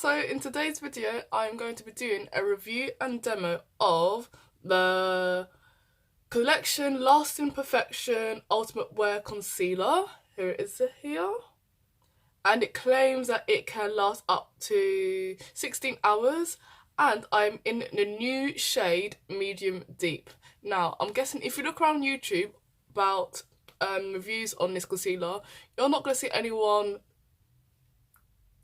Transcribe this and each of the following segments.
So in today's video, I'm going to be doing a review and demo of the Collection Lasting Perfection Ultimate Wear Concealer. Here it is here. And it claims that it can last up to 16 hours. And I'm in the new shade Medium Deep. Now, I'm guessing if you look around YouTube about reviews on this concealer, you're not going to see anyone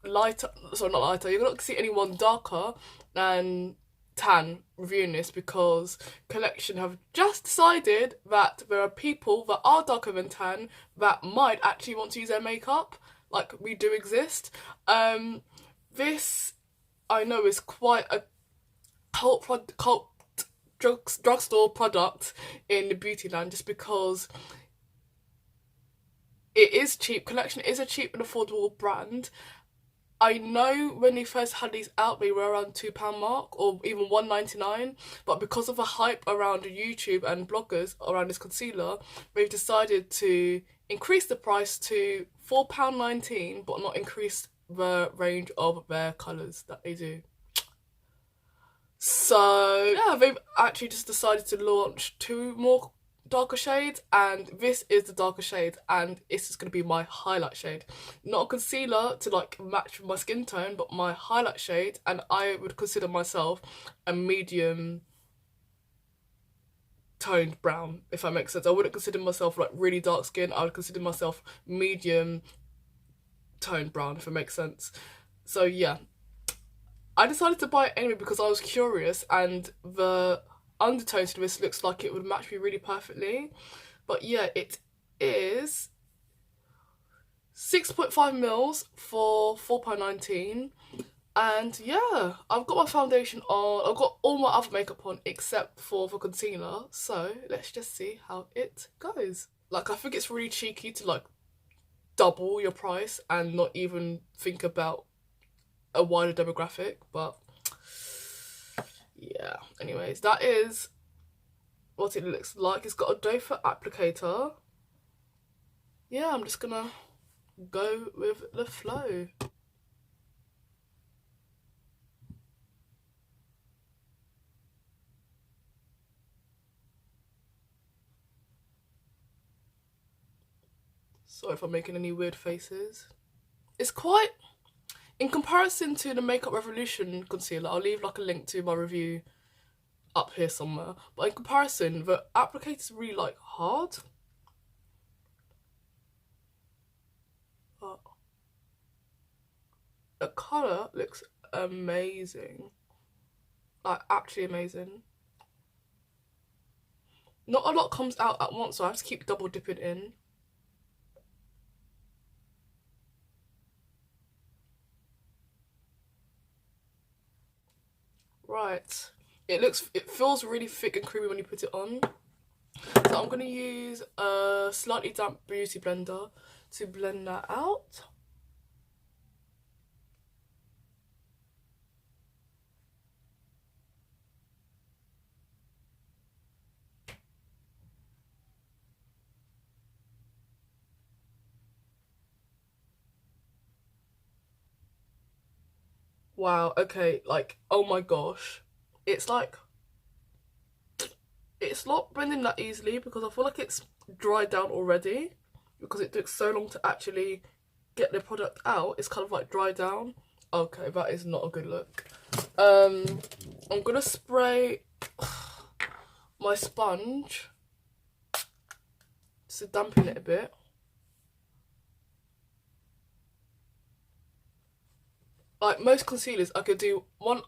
lighter, sorry, not lighter, you're not going to see anyone darker than tan reviewing this, because Collection have just decided that there are people that are darker than tan that might actually want to use their makeup. Like, we do exist. This, I know, is quite a cult drugstore product in the beauty land, just because it is cheap. Collection is a cheap and affordable brand. I know when they first had these out, they were around £2 mark or even £1.99, but because of the hype around YouTube and bloggers around this concealer, they've decided to increase the price to £4.19, but not increase the range of their colours that they do. So yeah, they've actually just decided to launch 2 more darker shades, and this is the darker shade, and this is going to be my highlight shade. Not a concealer to like match with my skin tone, but my highlight shade, and I would consider myself a medium toned brown, if that makes sense. I wouldn't consider myself like really dark skin. I would consider myself medium toned brown, if it makes sense. So yeah, I decided to buy it anyway because I was curious, and the undertone to this looks like it would match me really perfectly. But yeah, it is 6.5 mils for £4.19. And yeah, I've got my foundation on, I've got all my other makeup on except for the concealer, so let's just see how it goes. Like, I think it's really cheeky to like double your price and not even think about a wider demographic, but yeah, anyways, that is what it looks like. It's got a doe foot applicator. Yeah, I'm just gonna go with the flow. Sorry if I'm making any weird faces. It's quite, in comparison to the Makeup Revolution concealer, I'll leave like a link to my review up here somewhere, but in comparison, the applicator's really like hard. But the colour looks amazing. Like, actually amazing. Not a lot comes out at once, so I have to keep double dipping in. Right. It feels really thick and creamy when you put it on. So I'm going to use a slightly damp beauty blender to blend that out. Wow, okay, like, oh my gosh. It's like, it's not blending that easily because I feel like it's dried down already, because it took so long to actually get the product out. It's kind of like dried down. Okay, that is not a good look. I'm gonna spray my sponge just to dampen it a bit. Like most concealers, I could do one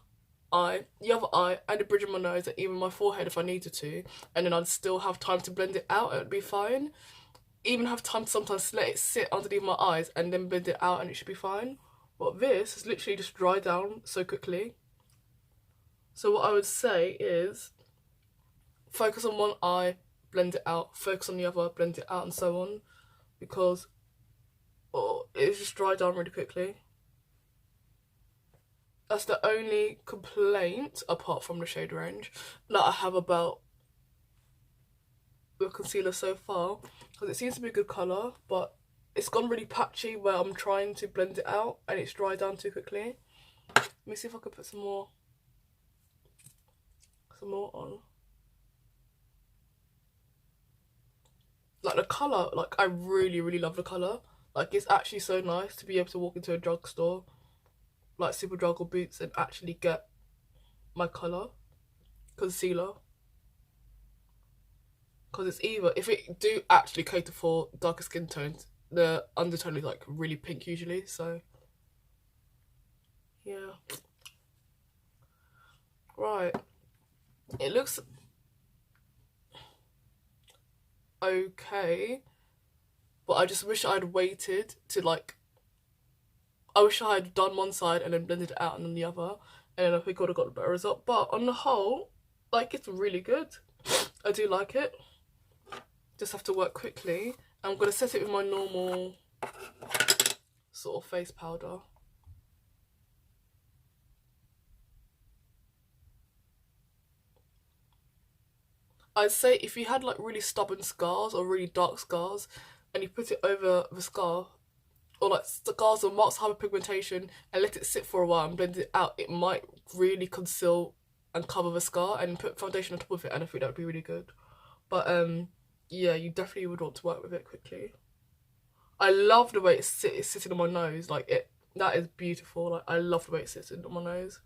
eye, the other eye, and the bridge of my nose, and even my forehead if I needed to, and then I'd still have time to blend it out, and it'd be fine. Even have time to sometimes let it sit underneath my eyes and then blend it out, and it should be fine. But this is literally just dry down so quickly. So what I would say is focus on one eye, blend it out, focus on the other, blend it out, and so on, because it's just dry down really quickly. That's the only complaint, apart from the shade range, that I have about the concealer so far, because it seems to be a good colour, but it's gone really patchy where I'm trying to blend it out and it's dried down too quickly. Let me see if I can put some more on. Like the colour, like I really, really love the colour. Like it's actually so nice to be able to walk into a drugstore, like Superdrug or Boots, and actually get my colour concealer. Because it's either, if it do actually cater for darker skin tones, the undertone is like really pink usually, so yeah. Right. It looks okay, but I just wish I'd waited to like, I wish I had done one side and then blended it out and then the other, and then I think I would have got a better result. But on the whole, like, it's really good. I do like it. Just have to work quickly. I'm going to set it with my normal sort of face powder. I'd say if you had like really stubborn scars or really dark scars and you put it over the scar, or like scars or marks of hyperpigmentation, and let it sit for a while and blend it out, it might really conceal and cover the scar, and put foundation on top of it, and I think that would be really good. But yeah, you definitely would want to work with it quickly. I love the way it's sitting on my nose. Like that is beautiful. Like I love the way it's sitting on my nose.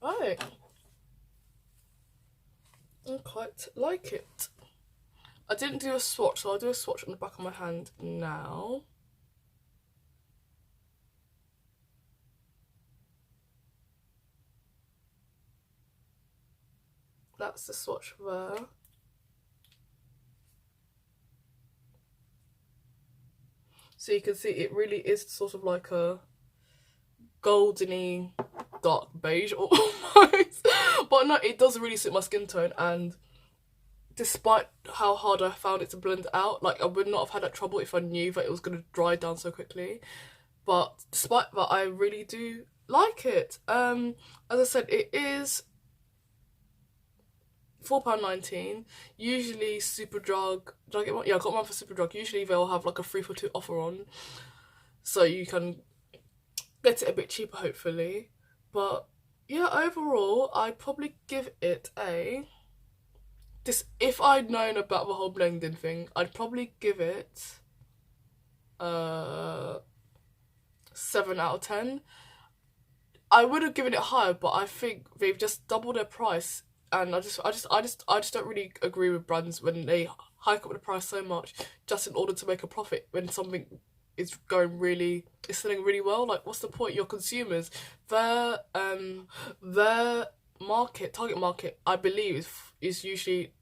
Right. I quite like it. I didn't do a swatch, so I'll do a swatch on the back of my hand now. That's the swatch there. So you can see it really is sort of like a goldeny dark beige almost. But no, it does really suit my skin tone, and despite how hard I found it to blend out, like I would not have had that trouble if I knew that it was going to dry down so quickly. But despite that, I really do like it. As I said, it is £4.19. Usually Superdrug, did I get one? Yeah, I got one for Superdrug. Usually they'll have like a 3 for 2 offer on, so you can get it a bit cheaper hopefully. But yeah, overall I'd probably give it a, if I'd known about the whole blending thing, I'd probably give it 7 out of 10. I would have given it higher, but I think they've just doubled their price, and I just don't really agree with brands when they hike up the price so much just in order to make a profit when something is selling really well. Like, what's the point? Your consumers, their target market, I believe is usually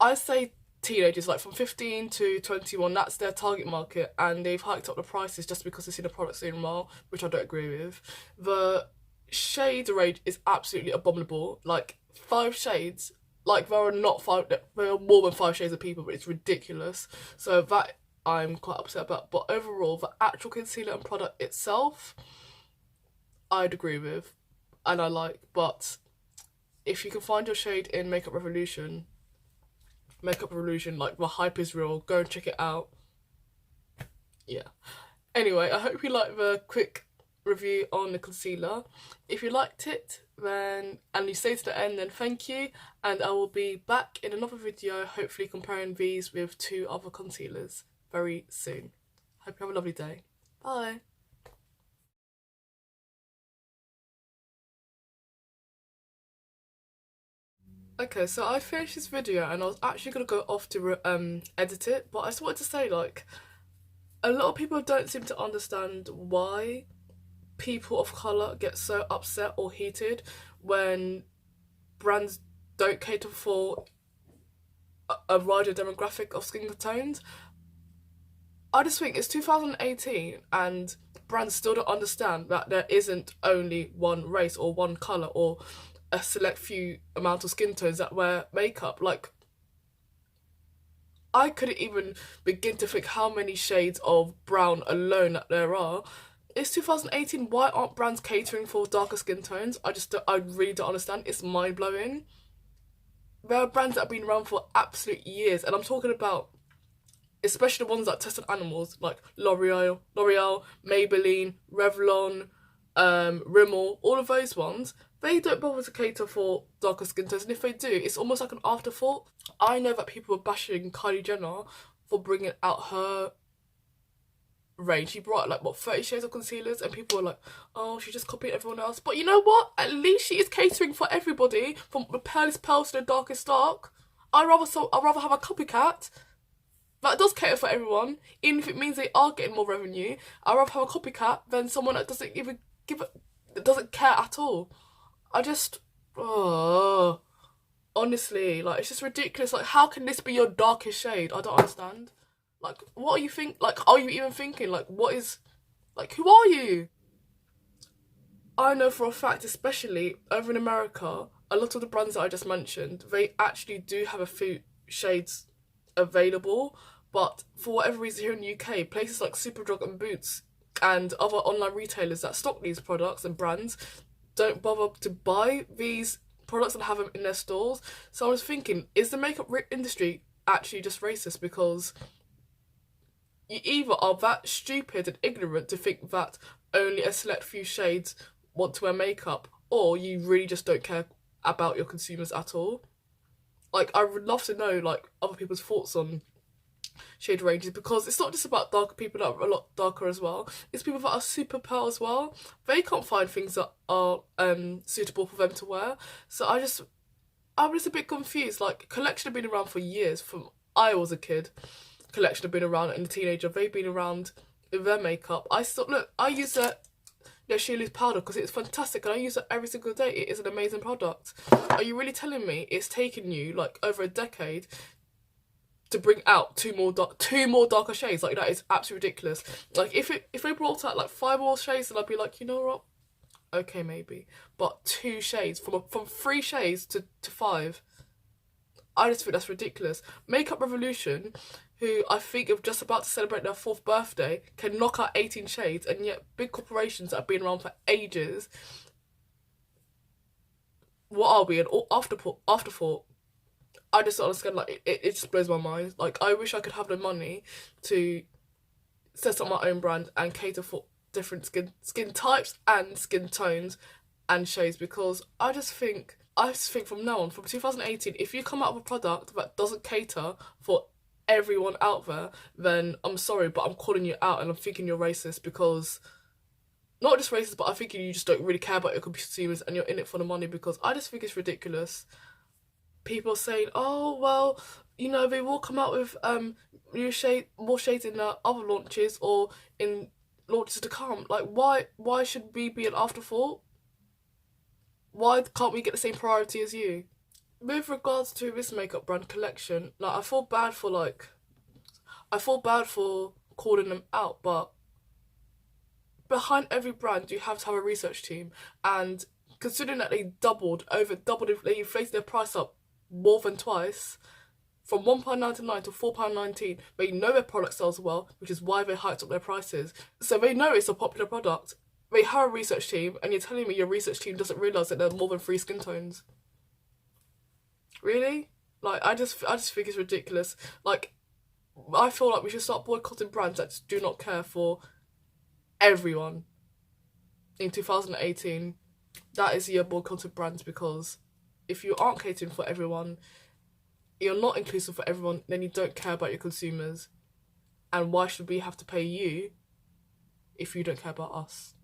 I say teenagers, like from 15 to 21, that's their target market, and they've hiked up the prices just because they see the products doing well, which I don't agree with. The shade range is absolutely abominable. Like 5 shades, like there are more than 5 shades of people, but it's ridiculous. So that I'm quite upset about. But overall, the actual concealer and product itself, I'd agree with, and I like. But if you can find your shade in Makeup Revolution, like the hype is real, go and check it out. Yeah. Anyway, I hope you liked the quick review on the concealer. If you liked it, then and you stayed to the end, then thank you, and I will be back in another video, hopefully comparing these with 2 other concealers very soon. Hope you have a lovely day. Bye. Okay, so I finished this video and I was actually going to go off to edit it, but I just wanted to say, like, a lot of people don't seem to understand why people of colour get so upset or heated when brands don't cater for a wider demographic of skin tones. I just think it's 2018 and brands still don't understand that there isn't only one race or one colour or a select few amount of skin tones that wear makeup. Like, I couldn't even begin to think how many shades of brown alone that there are. It's 2018. Why aren't brands catering for darker skin tones? I really don't understand. It's mind blowing. There are brands that have been around for absolute years, and I'm talking about especially the ones that test on animals, like L'Oreal, Maybelline, Revlon, Rimmel, all of those ones. They don't bother to cater for darker skin tones, and if they do, it's almost like an afterthought. I know that people were bashing Kylie Jenner for bringing out her range. She brought like what 30 shades of concealers, and people were like, "Oh, she just copied everyone else." But you know what? At least she is catering for everybody, from the palest pale to the darkest dark. I'd rather have a copycat that does cater for everyone, even if it means they are getting more revenue. I'd rather have a copycat than someone that doesn't even that doesn't care at all. I just, oh, honestly, like, it's just ridiculous. Like, how can this be your darkest shade? I don't understand. Like, what are you like, are you even thinking? Like, what is, like, who are you? I know for a fact, especially over in America, a lot of the brands that I just mentioned, they actually do have a few shades available, but for whatever reason here in the UK, places like Superdrug and Boots and other online retailers that stock these products and brands don't bother to buy these products and have them in their stores. So I was thinking, is the makeup industry actually just racist? Because you either are that stupid and ignorant to think that only a select few shades want to wear makeup, or you really just don't care about your consumers at all. Like, I would love to know, like, other people's thoughts on shade ranges, because it's not just about darker people that are a lot darker as well. It's people that are super pale as well. They can't find things that are suitable for them to wear. So I'm just a bit confused. Like, Collection have been around for years. From I was a kid, Collection have been around, and a teenager, they've been around with their makeup. I use their Shea Loose powder because it's fantastic, and I use it every single day. It is an amazing product. Are you really telling me it's taken you like over a decade to bring out two more darker shades? Like, that is absolutely ridiculous. Like, if they brought out like 5 more shades, then I'd be like, you know what? Okay, maybe. But 2 shades from 3 shades to 5. I just think that's ridiculous. Makeup Revolution, who I think are just about to celebrate their 4th birthday, can knock out 18 shades, and yet big corporations that have been around for ages, what are we, an afterthought? I just don't understand. Like, it just blows my mind. Like, I wish I could have the money to set up my own brand and cater for different skin types and skin tones and shades, because I just think from now on, from 2018, if you come out with a product that doesn't cater for everyone out there, then I'm sorry, but I'm calling you out, and I'm thinking you're racist. Because not just racist, but I'm thinking you just don't really care about your consumers and you're in it for the money, because I just think it's ridiculous. People saying, oh, well, you know, they will come out with more shades in their other launches or in launches to come. Like, why should we be an afterthought? Why can't we get the same priority as you? With regards to this makeup brand Collection, like, I feel bad for calling them out, but behind every brand you have to have a research team, and considering that they they inflated their price up more than twice, from £1.99 to £4.19. They know their product sells well, which is why they hiked up their prices. So they know it's a popular product. They have a research team, and you're telling me your research team doesn't realise that there are more than 3 skin tones? Really? Like, I just think it's ridiculous. Like, I feel like we should start boycotting brands that do not care for everyone. In 2018, that is the year boycotted brands, because if you aren't catering for everyone, you're not inclusive for everyone, then you don't care about your consumers. And why should we have to pay you if you don't care about us?